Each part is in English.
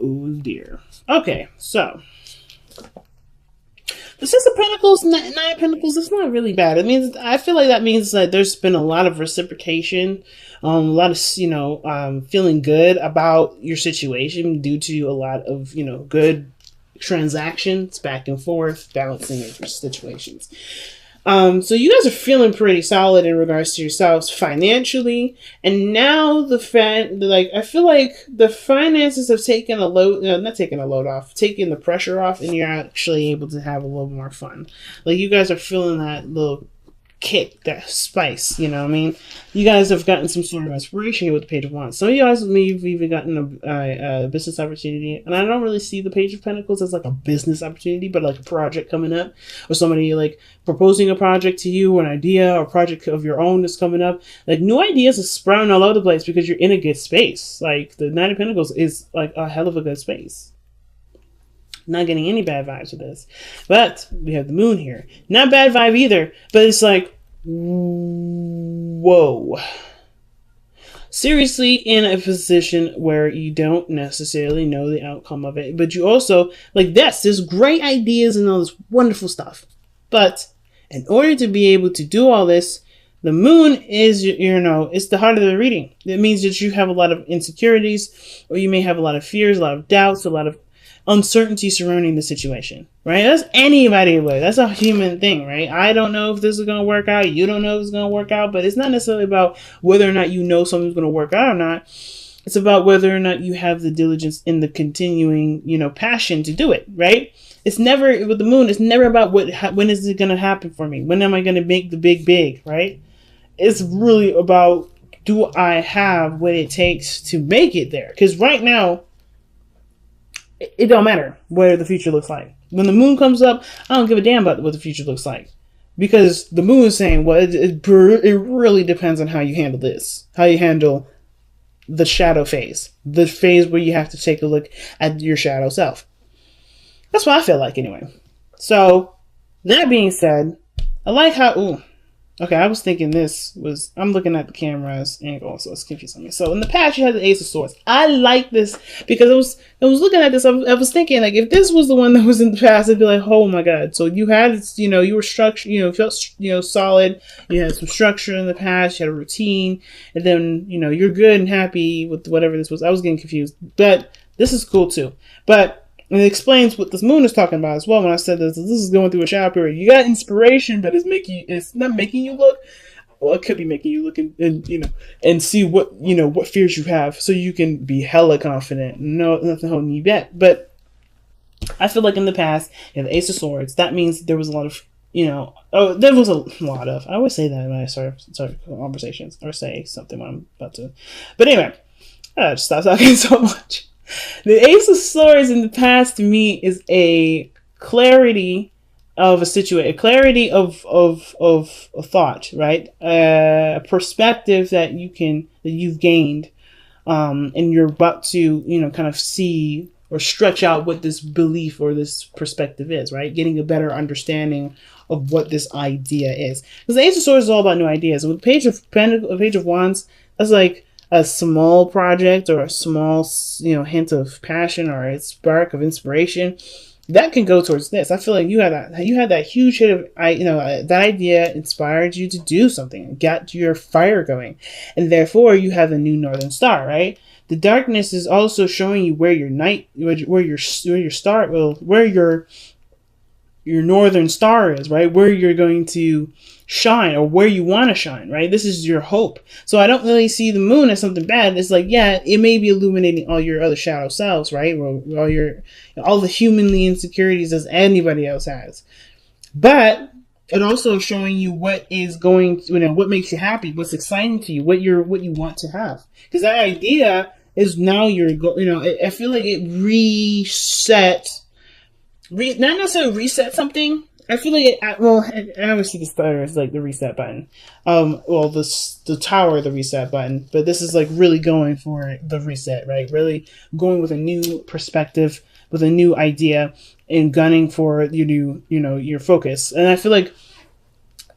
Oh dear. Okay, so the Six of Pentacles, Nine of Pentacles, it's not really bad. It means, I feel like that means that there's been a lot of reciprocation, a lot of, feeling good about your situation due to a lot of, good transactions back and forth, balancing your situations. So you guys are feeling pretty solid in regards to yourselves financially, and now I feel like the finances have taken a load, not taking a load off, taking the pressure off, and you're actually able to have a little more fun. Like, you guys are feeling that little kick, that spice, you know what I mean? You guys have gotten some sort of inspiration here with the Page of Wands. Some of you guys may have even gotten a business opportunity, and I don't really see the Page of Pentacles as like a business opportunity, but like a project coming up, or somebody like proposing a project to you, or an idea or project of your own is coming up. Like, new ideas are sprouting all over the place because you're in a good space. Like, the Nine of Pentacles is like a hell of a good space. Not getting any bad vibes with this. But we have the moon here. Not bad vibe either, but it's like, whoa. Seriously in a position where you don't necessarily know the outcome of it. But you also, like this, there's great ideas and all this wonderful stuff. But in order to be able to do all this, the moon is, it's the heart of the reading. It means that you have a lot of insecurities, or you may have a lot of fears, a lot of doubts, a lot of uncertainty surrounding the situation, right? That's anybody way. That's a human thing, right? I don't know if this is going to work out. You don't know if it's going to work out, but it's not necessarily about whether or not you know something's going to work out or not. It's about whether or not you have the diligence in the continuing, passion to do it, right? It's never, with the moon, it's never about when is it going to happen for me? When am I going to make the big, right? It's really about, do I have what it takes to make it there? Because right now, it don't matter what the future looks like. When the moon comes up, I don't give a damn about what the future looks like. Because the moon is saying, well, it really depends on how you handle this. How you handle the shadow phase. The phase where you have to take a look at your shadow self. That's what I feel like anyway. So, that being said, I like how... Ooh. Okay, I was thinking I'm looking at the camera's angle, so it's confusing me. So in the past, you had the Ace of Swords. I like this because I was looking at this. I was thinking, like, if this was the one that was in the past, I'd be like, oh my god. So you had, you were structured, felt, solid. You had some structure in the past. You had a routine, and then you're good and happy with whatever this was. I was getting confused, but this is cool too. But and it explains what this moon is talking about as well. When I said this is going through a shadow period. You got inspiration, but it's not making you look. Well, it could be making you look and see what, what fears you have, so you can be hella confident. No, nothing holding you back. But I feel like in the past, the Ace of Swords, that means there was a lot of, there was a lot of, I always say that when I start conversations or say something when I'm about to. But anyway, I just stop talking so much. The Ace of Swords in the past to me is a clarity of a situation, a clarity of a thought, right? A perspective that you've gained, and you're about to, kind of see or stretch out what this belief or this perspective is, right? Getting a better understanding of what this idea is. Because the Ace of Swords is all about new ideas. With the Page of Wands, that's like a small project or a small, hint of passion or a spark of inspiration that can go towards this. I feel like you had that huge hit of, that idea inspired you to do something, got your fire going, and therefore you have a new northern star, right? The darkness is also showing you where your northern star is, right? Where you're going to shine, or where you want to shine, right? This is your hope. So I don't really see the moon as something bad. It's like, yeah, it may be illuminating all your other shadow selves, right? All the humanly insecurities as anybody else has. But it also showing you what is going, what makes you happy, what's exciting to you, what you want to have. Because that idea is now I feel like it not necessarily reset something. I feel like I always see the star as like the reset button. The tower, the reset button. But this is like really going for the reset, right? Really going with a new perspective, with a new idea, and gunning for your focus. And I feel like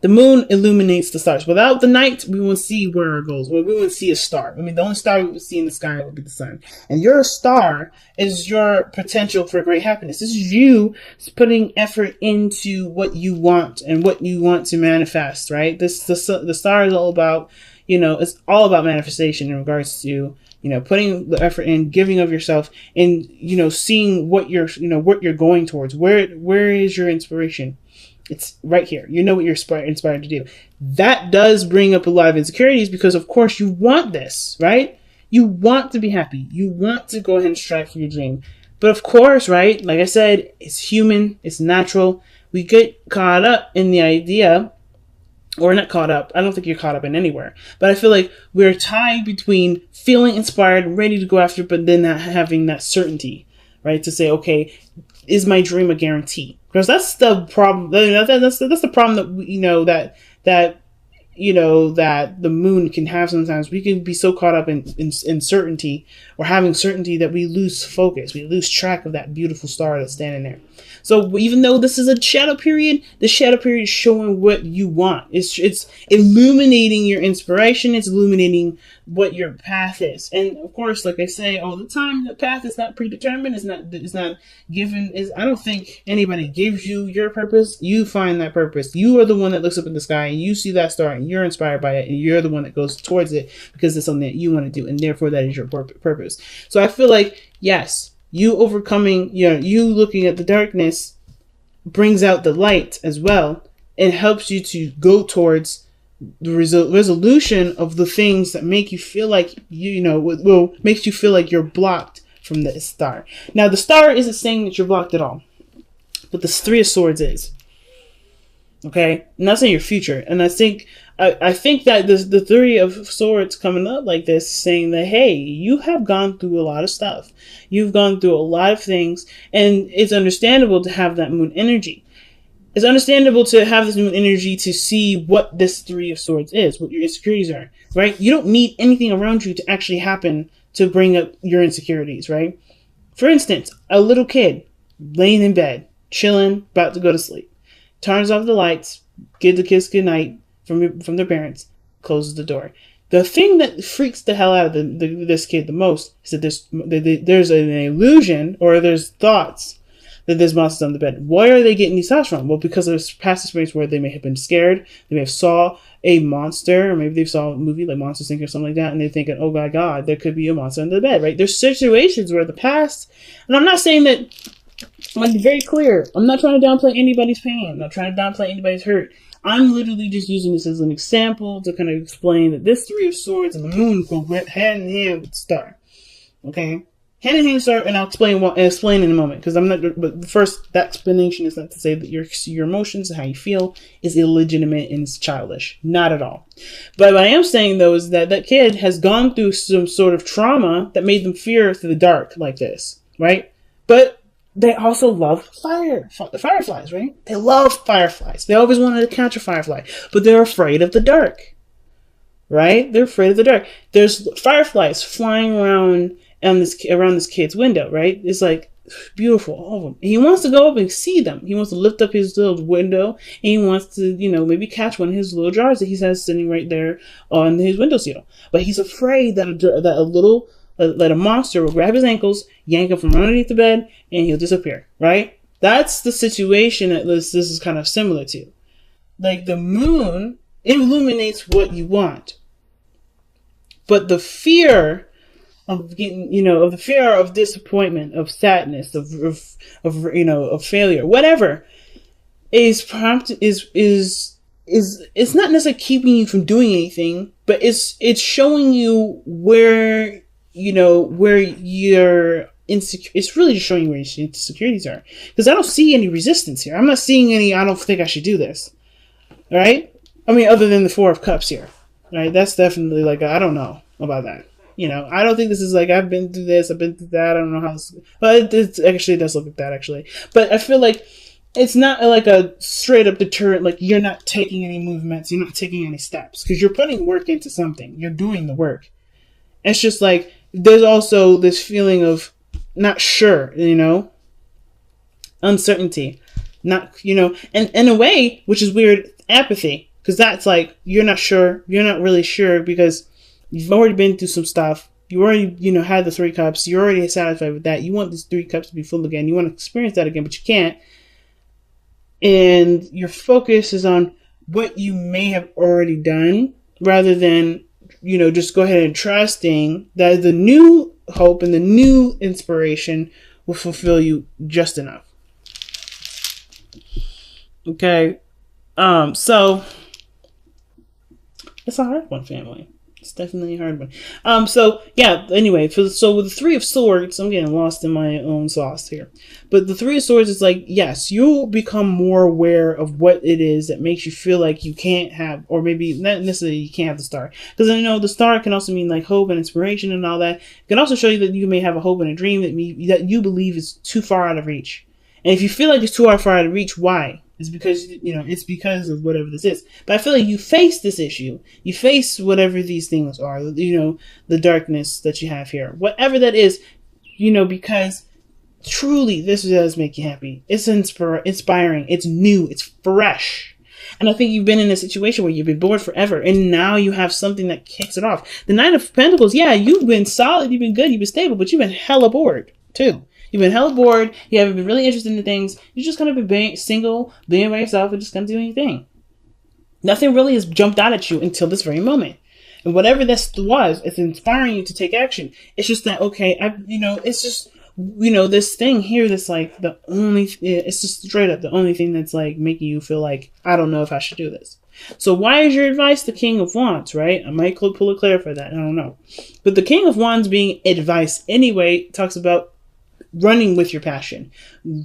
The moon illuminates the stars. Without the night, we won't see where it goes. We won't see a star. I mean, the only star we would see in the sky would be the sun. And your star is your potential for great happiness. This is you putting effort into what you want and what you want to manifest, right? The star is all about, it's all about manifestation in regards to, putting the effort in, giving of yourself, and, seeing what you're going towards. Where is your inspiration? It's right here. You know what you're inspired to do. That does bring up a lot of insecurities because, of course, you want this, right? You want to be happy. You want to go ahead and strive for your dream. But of course, right, like I said, it's human. It's natural. We get caught up in the idea, or not caught up. I don't think you're caught up in anywhere. But I feel like we're tied between feeling inspired, ready to go after, but then not having that certainty, right? To say, okay, is my dream a guarantee? Because that's the problem. That's the problem that that the moon can have sometimes. We can be so caught up in certainty or having certainty that we lose focus. We lose track of that beautiful star that's standing there. So even though this is a shadow period, the shadow period is showing what you want. It's illuminating your inspiration. It's illuminating what your path is. And of course, like I say all the time, the path is not predetermined. It's not given. I don't think anybody gives you your purpose. You find that purpose. You are the one that looks up in the sky and you see that star and you're inspired by it and you're the one that goes towards it because it's something that you want to do, and therefore that is your purpose. So I feel like, yes, you overcoming, you looking at the darkness brings out the light as well and helps you to go towards the resolution of the things that make you feel like, makes you feel like you're blocked from the star. Now, the star isn't saying that you're blocked at all, but the Three of Swords is. Okay? I'm not saying your future. And I think that the Three of Swords coming up like this, saying that, hey, you have gone through a lot of stuff. You've gone through a lot of things, and it's understandable to have that moon energy. It's understandable to have this moon energy to see what this Three of Swords is, what your insecurities are, right? You don't need anything around you to actually happen to bring up your insecurities, right? For instance, a little kid laying in bed, chilling, about to go to sleep, turns off the lights, gives the kids good night from their parents, closes the door. The thing that freaks the hell out of this kid the most is that there's an illusion, or there's thoughts that there's monsters on the bed. Where are they getting these thoughts from? Well, because of past experience where they may have been scared, they may have saw a monster, or maybe they saw a movie like Monsters Inc. or something like that, and they're thinking, oh my God, there could be a monster under the bed, right? There's situations where the past, and I'm not saying that, I'm going to be very clear, I'm not trying to downplay anybody's pain, I'm not trying to downplay anybody's hurt. I'm literally just using this as an example to kind of explain that this Three of Swords and the moon go hand in hand with the star. Okay? Hand in hand star, and I'll explain in a moment, because I'm not, but first, that explanation is not to say that your emotions and how you feel is illegitimate and it's childish. Not at all. But what I am saying, though, is that kid has gone through some sort of trauma that made them fear the dark like this, right? But they also love the fireflies, right? They love fireflies. They always wanted to catch a firefly, but they're afraid of the dark, right? They're afraid of the dark. There's fireflies flying around this kid's window, right? It's like beautiful, all of them. And he wants to go up and see them. He wants to lift up his little window, and he wants to, maybe catch one of his little jars that he has sitting right there on his windowsill. But he's afraid that a monster will grab his ankles, yank him from underneath the bed, and he'll disappear, right? That's the situation that this is kind of similar to. Like, the moon illuminates what you want. But the fear of getting, of the fear of disappointment, of sadness, of failure, whatever, is it's not necessarily keeping you from doing anything, but it's showing you where you're insecure. It's really just showing you where your insecurities are. Because I don't see any resistance here. I'm not seeing any, I don't think I should do this. Right? I mean, other than the Four of Cups here. Right? That's definitely like, I don't know about that. I don't think this is like, I've been through this, I've been through that, I don't know how this, but it actually does look like that, actually. But I feel like it's not like a straight up deterrent, like you're not taking any movements, you're not taking any steps, because you're putting work into something. You're doing the work. It's just like, there's also this feeling of not sure, uncertainty, not, and in a way, which is weird, apathy. Because that's like, you're not sure. You're not really sure because you've already been through some stuff. You already, had the 3 cups. You're already satisfied with that. You want these 3 cups to be full again. You want to experience that again, but you can't. And your focus is on what you may have already done rather than, just go ahead and trusting that the new hope and the new inspiration will fulfill you just enough. Okay. So it's a hard one, family. It's definitely a hard one. So yeah, anyway, so with the 3 of Swords, I'm getting lost in my own sauce here. But the 3 of Swords is like, yes, you'll become more aware of what it is that makes you feel like you can't have, or maybe not necessarily you can't have the star. Because the star can also mean like hope and inspiration and all that. It can also show you that you may have a hope and a dream that you believe is too far out of reach. And if you feel like it's too far out of reach, why? It's because, it's because of whatever this is. But I feel like you face this issue. You face whatever these things are, the darkness that you have here. Whatever that is, because truly this does make you happy. It's inspiring. It's new. It's fresh. And I think you've been in a situation where you've been bored forever. And now you have something that kicks it off. The Knight of Pentacles, yeah, you've been solid. You've been good. You've been stable. But you've been hella bored, too. You've been hella bored. You haven't been really interested in things. You're just kind of been single, being by yourself, and just kind of doing your thing. Nothing really has jumped out at you until this very moment. And whatever this was, it's inspiring you to take action. It's just that, okay, it's just, this thing here that's like it's just straight up the only thing that's like making you feel like, I don't know if I should do this. So why is your advice the King of Wands, right? I might pull a clear for that. I don't know. But the King of Wands being advice anyway talks about running with your passion,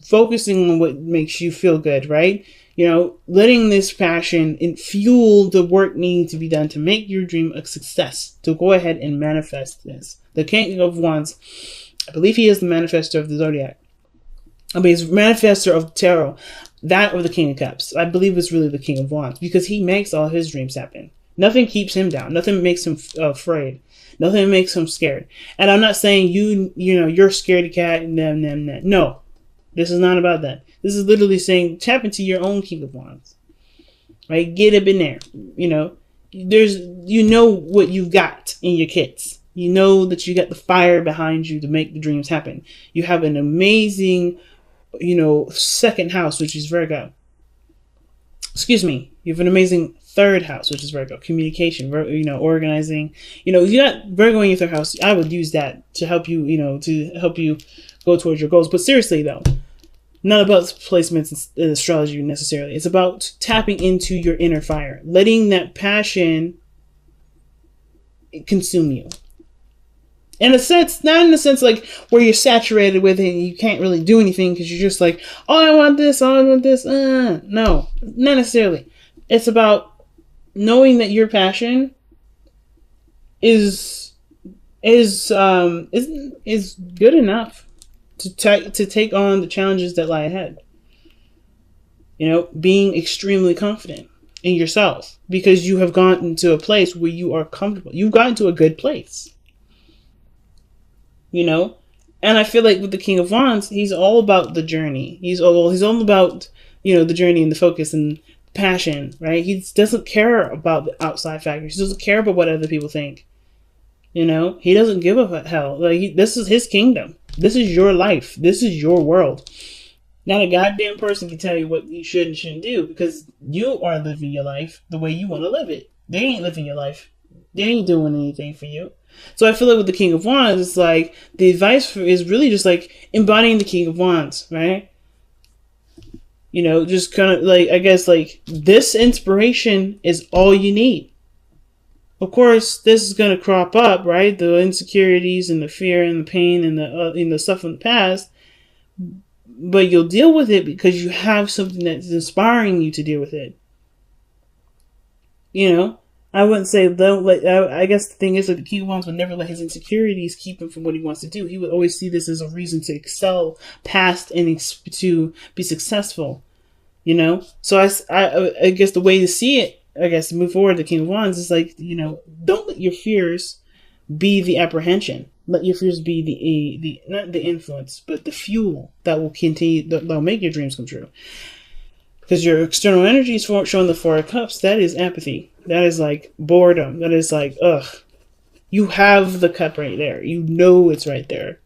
focusing on what makes you feel good, right? Letting this passion fuel the work needing to be done to make your dream a success, to go ahead and manifest this. The King of Wands, I believe he is the manifestor of the Zodiac. He's manifestor of tarot, that or the King of Cups. I believe it's really the King of Wands because he makes all his dreams happen. Nothing keeps him down. Nothing makes him afraid. Nothing makes him scared. And I'm not saying you're scared of cat. No, this is not about that. This is literally saying tap into your own King of Wands, right? Get up in there. There's what you've got in your kits. You know that you got the fire behind you to make the dreams happen. You have an amazing, second house, which is Virgo. Excuse me. You have an amazing 3rd house, which is Virgo. Communication, organizing. You got Virgo in your 3rd house. I would use that to help you, go towards your goals. But seriously, though, not about placements in astrology necessarily. It's about tapping into your inner fire. Letting that passion consume you. In a sense, not in a sense like where you're saturated with it and you can't really do anything because you're just like, oh, I want this, oh, I want this. No, not necessarily. It's about knowing that your passion is good enough to take on the challenges that lie ahead. Being extremely confident in yourself because you have gotten to a place where you are comfortable. You've gotten to a good place. And I feel like with the King of Wands, he's all about the journey. He's all about, the journey and the focus and passion, right? He doesn't care about the outside factors. He doesn't care about what other people think. He doesn't give a hell. Like this is his kingdom. This is your life. This is your world. Not a goddamn person can tell you what you should and shouldn't do because you are living your life the way you want to live it. They ain't living your life. They ain't doing anything for you. So I feel like with the King of Wands, it's like the advice is really just like embodying the King of Wands, right? Just kind of like, I guess like this inspiration is all you need. Of course, this is going to crop up, right? The insecurities and the fear and the pain and the stuff from the past. But you'll deal with it because you have something that's inspiring you to deal with it. I wouldn't say don't let. I guess the thing is that the King of Wands would never let his insecurities keep him from what he wants to do. He would always see this as a reason to excel past and to be successful. So I guess the way to see it, to move forward, the King of Wands is like, don't let your fears be the apprehension. Let your fears be the not the influence, but the fuel that will continue, that'll make your dreams come true. Because your external energy is showing the Four of Cups. That is empathy. That is like boredom. That is like, ugh. You have the cup right there. You know it's right there.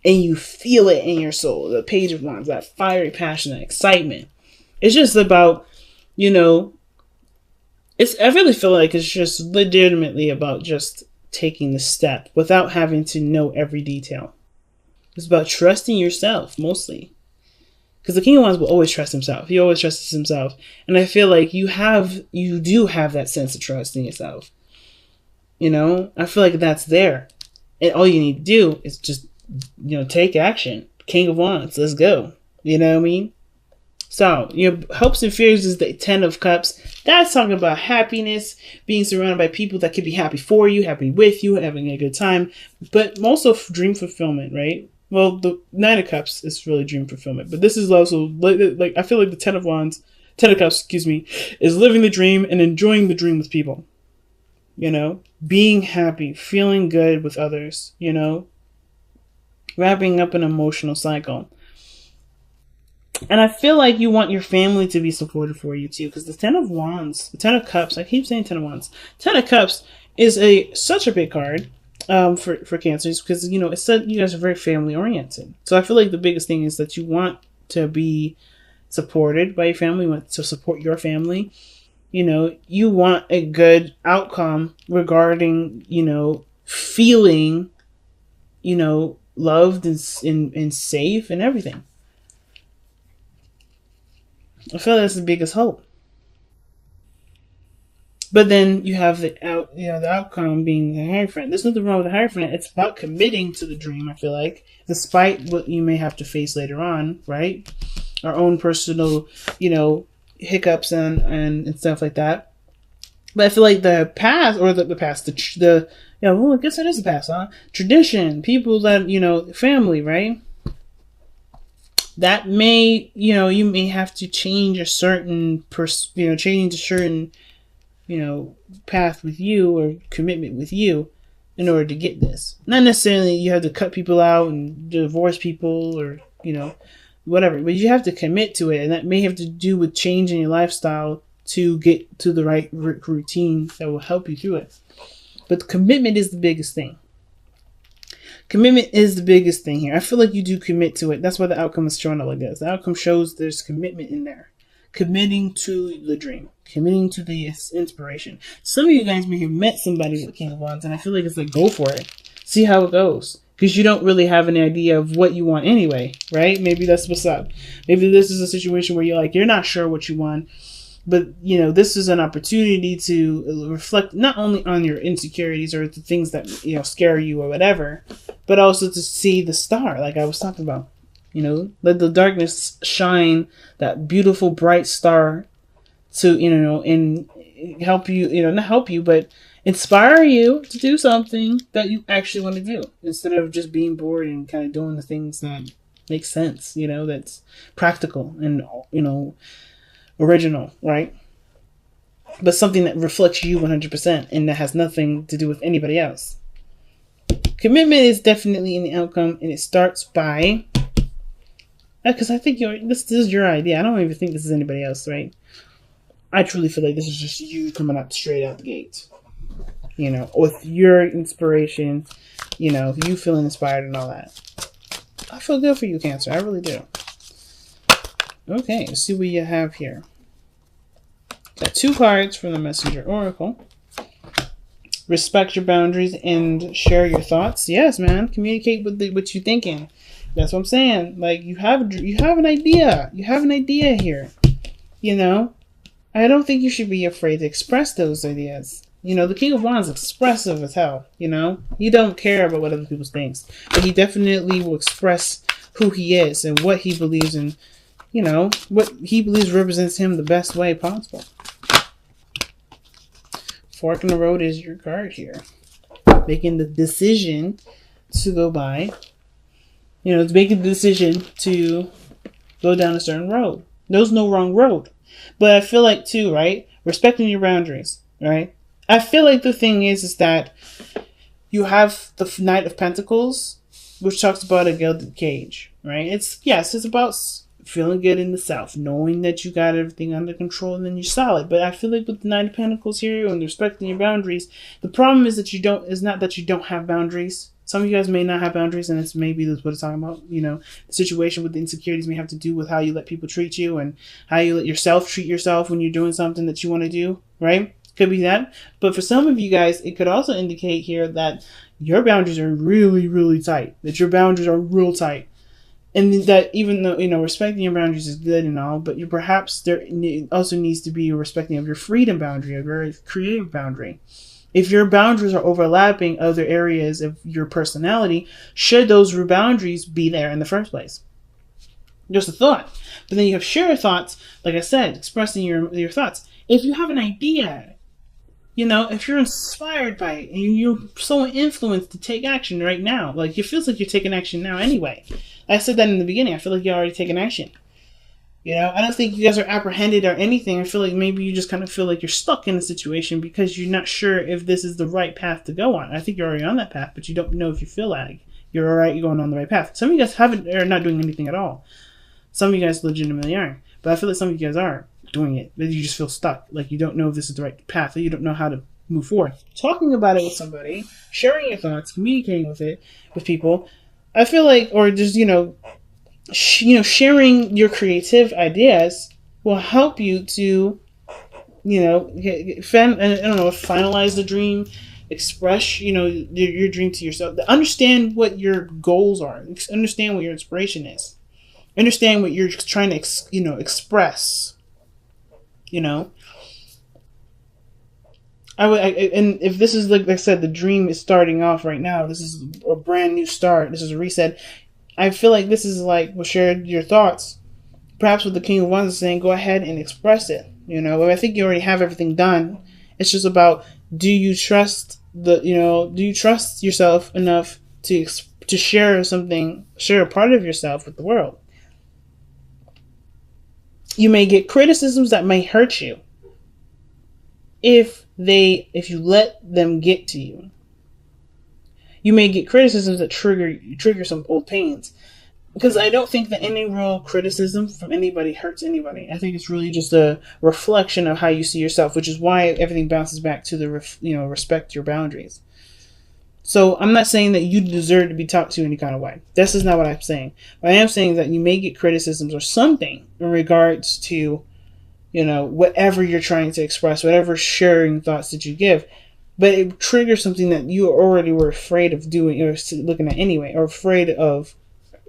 And you feel it in your soul. The Page of Wands, that fiery passion, that excitement. It's just about, you know, I really feel like it's just legitimately about just taking the step without having to know every detail. It's about trusting yourself, mostly. Because the King of Wands will always trust himself. He always trusts himself. And I feel like you do have that sense of trust in yourself. You know, I feel like that's there. And all you need to do is just, you know, take action. King of Wands, let's go. You know what I mean? So, your hopes and fears is the Ten of Cups. That's talking about happiness, being surrounded by people that could be happy for you, happy with you, having a good time. But also dream fulfillment, right? Well, the Nine of Cups is really dream fulfillment. But this is also, like I feel like the Ten of Cups, is living the dream and enjoying the dream with people. You know, being happy, feeling good with others, you know, wrapping up an emotional cycle. And I feel like you want your family to be supportive for you too, because the Ten of Wands, the Ten of Cups, I keep saying Ten of Wands. Ten of Cups is such a big card for Cancers, because, you know, it said you guys are very family oriented. So I feel like the biggest thing is that you want to be supported by your family, you want to support your family. You know, you want a good outcome regarding, you know, feeling, you know, loved and safe and everything. I feel that's the biggest hope. But then you have the outcome being the Hierophant. There's nothing wrong with the Hierophant. It's about committing to the dream, I feel like, despite what you may have to face later on, right? Our own personal, you know, hiccups and stuff like that. But I feel like the past, or the past, well, I guess it is the past, huh? Tradition, people that, you know, family, right? That may, you know, you may have to change a certain, you know, path with you or commitment with you in order to get this. Not necessarily you have to cut people out and divorce people or, you know, whatever, but you have to commit to it, and that may have to do with changing your lifestyle to get to the right routine that will help you through it. But commitment is the biggest thing. Commitment is the biggest thing here. I feel like you do commit to it. That's why the outcome is showing up like this. The outcome shows there's commitment in there. Committing to the dream. Committing to the inspiration. Some of you guys may have met somebody with King of Wands, and I feel like it's like, go for it. See how it goes. Because you don't really have an idea of what you want anyway, right? Maybe that's what's up. Maybe this is a situation where you're not sure what you want. But, you know, this is an opportunity to reflect not only on your insecurities or the things that, you know, scare you or whatever, but also to see the star, like I was talking about. You know, let the darkness shine that beautiful, bright star to, you know, and help you, you know, not help you, but inspire you to do something that you actually want to do instead of just being bored and kind of doing the things that make sense, you know, that's practical and, you know, original, right? But something that reflects you 100% and that has nothing to do with anybody else. Commitment is definitely in the outcome, and it starts by, because I think this is your idea. I don't even think this is anybody else, right? I truly feel like this is just you coming up straight out the gate. You know, with your inspiration, you know, you feeling inspired and all that. I feel good for you, Cancer. I really do. Okay, let's see what you have here. Got 2 cards from the Messenger Oracle. Respect your boundaries and share your thoughts. Yes, man. Communicate with what you're thinking. That's what I'm saying. Like, you have an idea. You have an idea here. You know? I don't think you should be afraid to express those ideas. You know, the King of Wands is expressive as hell, you know? He don't care about what other people think. But he definitely will express who he is and what he believes in, you know, what he believes represents him the best way possible. Fork in the road is your card here. Making the decision to go by, you know, it's making the decision to go down a certain road. There's no wrong road. But I feel like, too, right? Respecting your boundaries, right? I feel like the thing is that you have the Knight of Pentacles, which talks about a gilded cage, right? It's about feeling good in the self, knowing that you got everything under control, and then you're solid. But I feel like with the Nine of Pentacles here and respecting your boundaries, the problem is that is not that you don't have boundaries. Some of you guys may not have boundaries, and it's maybe that's what it's talking about. You know, the situation with the insecurities may have to do with how you let people treat you and how you let yourself treat yourself when you're doing something that you want to do, right? Could be that. But for some of you guys, it could also indicate here that your boundaries are really, really tight, that your boundaries are real tight. And that even though, you know, respecting your boundaries is good and all, but perhaps there also needs to be a respecting of your freedom boundary, a very creative boundary. If your boundaries are overlapping other areas of your personality, should those boundaries be there in the first place? Just a thought. But then you have shared thoughts, like I said, expressing your thoughts. If you have an idea, you know, if you're inspired by it and you're so influenced to take action right now, like it feels like you're taking action now anyway. I said that in the beginning. I feel like you're already taking action. You know, I don't think you guys are apprehended or anything. I feel like maybe you just kind of feel like you're stuck in a situation because you're not sure if this is the right path to go on. I think you're already on that path, but you don't know if you feel like you're all right, you're going on the right path. Some of you guys are not doing anything at all. Some of you guys legitimately aren't. But I feel like some of you guys are doing it. But you just feel stuck. Like you don't know if this is the right path, or you don't know how to move forward. Talking about it with somebody, sharing your thoughts, communicating with people, I feel like, or just, sharing your creative ideas will help you to, finalize the dream, express, your dream to yourself. Understand what your goals are. Understand what your inspiration is. Understand what you're trying to, express. And if this is, like I said, the dream is starting off right now. This is a brand new start. This is a reset. I feel like this is like, well, share your thoughts. Perhaps what the King of Wands is saying, go ahead and express it. I think you already have everything done. It's just about, do you trust yourself enough to share a part of yourself with the world? You may get criticisms that may hurt you if you let them get to you. You may get criticisms that trigger some old pains. Because I don't think that any real criticism from anybody hurts anybody. I think it's really just a reflection of how you see yourself, which is why everything bounces back to the respect your boundaries. So I'm not saying that you deserve to be talked to any kind of way. This is not what I'm saying. What I am saying is that you may get criticisms or something in regards to, whatever you're trying to express, whatever sharing thoughts that you give. But it triggers something that you already were afraid of doing or looking at anyway, or afraid of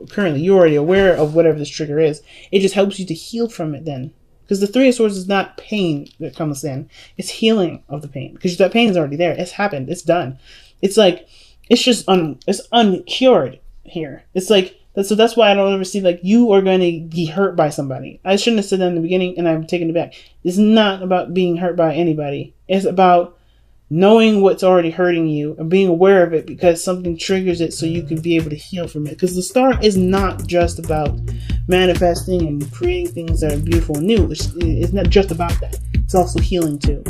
currently. You're already aware of whatever this trigger is. It just helps you to heal from it then. Because the Three of Swords is not pain that comes in. It's healing of the pain. Because that pain is already there. It's happened. It's done. It's like, it's just it's uncured here. It's like, so that's why I don't ever see like you are going to be hurt by somebody. I shouldn't have said that in the beginning, and I'm taking it back. It's not about being hurt by anybody. It's about knowing what's already hurting you and being aware of it because something triggers it so you can be able to heal from it. Because the star is not just about manifesting and creating things that are beautiful and new. It's not just about that. It's also healing too.